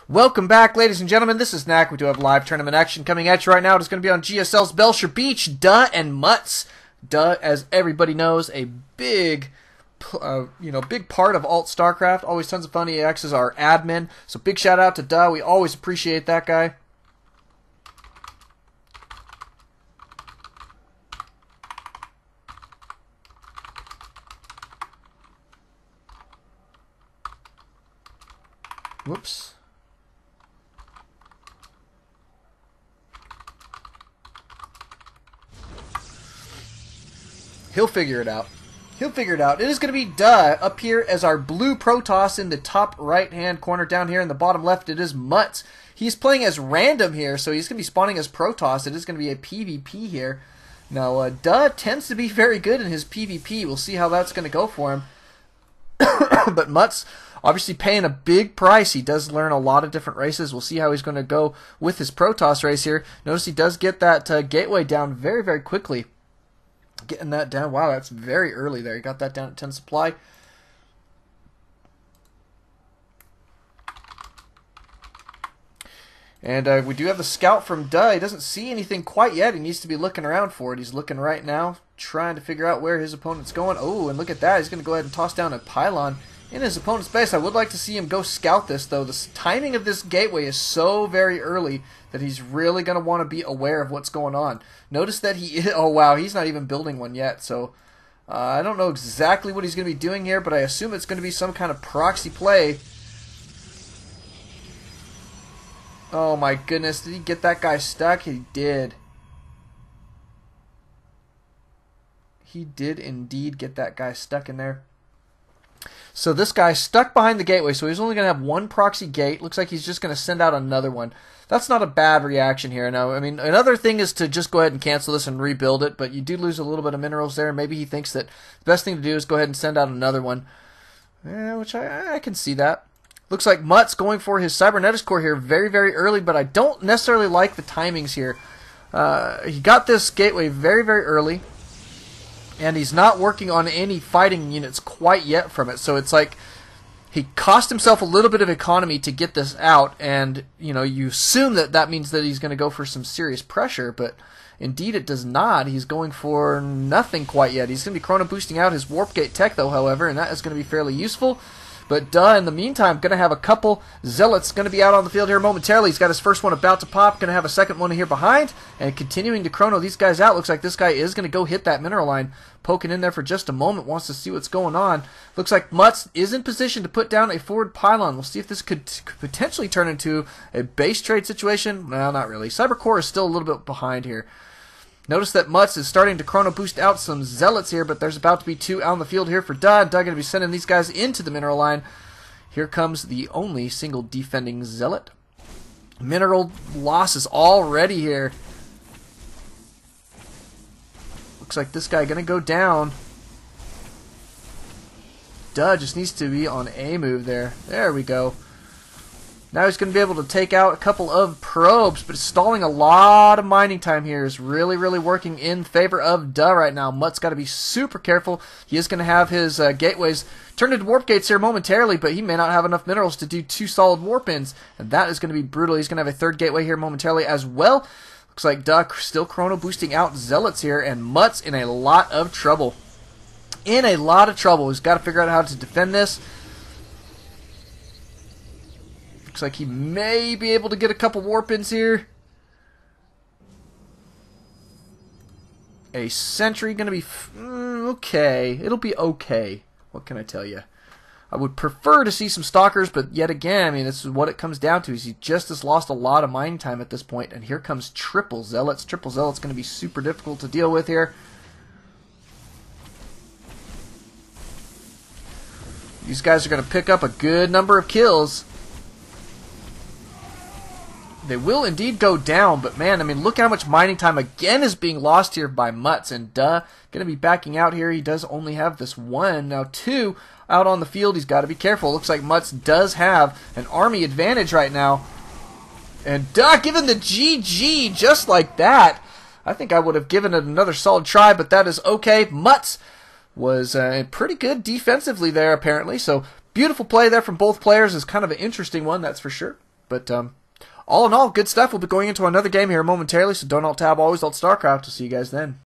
Welcome back, ladies and gentlemen. This is Knack. We do have live tournament action coming at you right now. It's going to be on GSL's Belcher Beach. Duh and Mutts. Duh, as everybody knows, a big part of ALT-Stracraft. Always tons of fun. He acts as our admin. So big shout out to Duh. We always appreciate that guy. Whoops. He'll figure it out. He'll figure it out. It is going to be Duh up here as our blue Protoss in the top right-hand corner. Down here in the bottom left, it is Mutts. He's playing as random here, so he's going to be spawning as Protoss. It is going to be a PvP here. Now, Duh tends to be very good in his PvP. We'll see how that's going to go for him. But Mutts obviously paying a big price. He does learn a lot of different races. We'll see how he's going to go with his Protoss race here. Notice he does get that gateway down very, very quickly. Getting that down. Wow, that's very early there. He got that down at 10 supply. And we do have the scout from Duh. He doesn't see anything quite yet. He needs to be looking around for it. He's looking right now, trying to figure out where his opponent's going. Oh, and look at that. He's going to go ahead and toss down a pylon in his opponent's base. I would like to see him go scout this, though. The timing of this gateway is so very early that he's really going to want to be aware of what's going on. Notice that he is, oh wow, he's not even building one yet, so I don't know exactly what he's going to be doing here, but I assume it's going to be some kind of proxy play. Oh my goodness, did he get that guy stuck? He did. He did indeed get that guy stuck in there. So this guy's stuck behind the gateway, so he's only going to have one proxy gate. Looks like he's just going to send out another one. That's not a bad reaction here. Now, I mean, another thing is to just go ahead and cancel this and rebuild it, but you do lose a little bit of minerals there. Maybe he thinks that the best thing to do is go ahead and send out another one, which I can see that. Looks like Mutt's going for his Cybernetics core here very, very early, but I don't necessarily like the timings here. He got this gateway very, very early, and he's not working on any fighting units quite yet from it. So it's like he cost himself a little bit of economy to get this out, and you assume that that means that he's going to go for some serious pressure, but indeed it does not. He's going for nothing quite yet. He's going to be chrono boosting out his warp gate tech, though, however, and that is going to be fairly useful. But Duh, in the meantime, going to have a couple zealots going to be out on the field here momentarily. He's got his first one about to pop. Going to have a second one here behind. And continuing to chrono these guys out. Looks like this guy is going to go hit that mineral line. Poking in there for just a moment. Wants to see what's going on. Looks like Mutts is in position to put down a forward pylon. We'll see if this could potentially turn into a base trade situation. Well, not really. Cybercore is still a little bit behind here. Notice that Mutts is starting to chrono boost out some zealots here, but there's about to be two out on the field here for Duh. Duh going to be sending these guys into the mineral line. Here comes the only single defending zealot. Mineral losses already here. Looks like this guy going to go down. Duh just needs to be on a move there. There we go. Now he's going to be able to take out a couple of probes, but stalling a lot of mining time here is really, really working in favor of Duh right now. Mutt's got to be super careful. He is going to have his gateways turned into warp gates here momentarily, but he may not have enough minerals to do two solid warp ins, and that is going to be brutal. He's going to have a third gateway here momentarily as well. Looks like Duh still chrono boosting out zealots here, and Mutt's in a lot of trouble. In a lot of trouble. He's got to figure out how to defend this. Looks like he may be able to get a couple warp-ins here. A sentry going to be okay. It'll be okay. What can I tell you? I would prefer to see some stalkers, but yet again, I mean, this is what it comes down to. Is he just has lost a lot of mining time at this point, and here comes triple zealots. Triple zealots going to be super difficult to deal with here. These guys are going to pick up a good number of kills. They will indeed go down, but man, I mean, look how much mining time again is being lost here by Mutts, and Duh going to be backing out here. He does only have this one. Now two out on the field. He's got to be careful. Looks like Mutts does have an army advantage right now. And Duh giving the GG just like that. I think I would have given it another solid try, but that is okay. Mutts was pretty good defensively there, apparently. So beautiful play there from both players. Is kind of an interesting one, that's for sure. But all in all, good stuff. We'll be going into another game here momentarily, so don't alt-tab, always alt-Starcraft. I'll see you guys then.